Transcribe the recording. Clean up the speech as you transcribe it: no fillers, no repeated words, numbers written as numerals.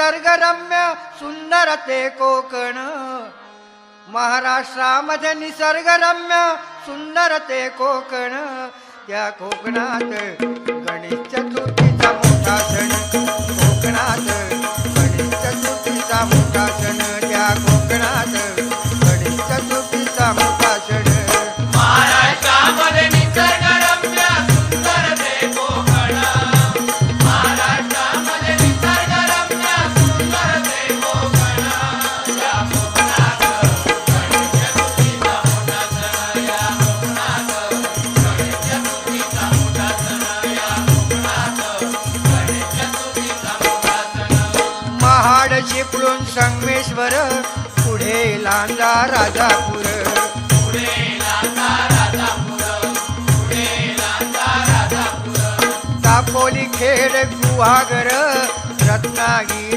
निसर्गरम्य सुंदर ते कोकण, महाराष्ट्रामध्ये निसर्गरम्य सुंदर ते कोकण, त्या कोकणात गणेश चतुर्थीचा मोठा सण, कोकणात गणेश चतुर्थीचा मोठा सण, त्या कोकणात गणेश चतुर्थीचा मोठा सण. महाराष्ट्रामध्ये निसर्गरम्य सुंदर ते कोकण, महाराष्ट्रामध्ये निसर्गरम्य सुंदर ते कोकण, या कोकणात गणेश चतुर्थीचा मोठा सण, या कोकणात गणेश चतुर्थीचा मोठा सण, या कोकणात गणेश चतुर्थीचा मोठा सण. महाड चिपळूण संगमेश्वर, पुढे लांजा राजापूर, दापोली खेड गुहागर रत्नागिरी.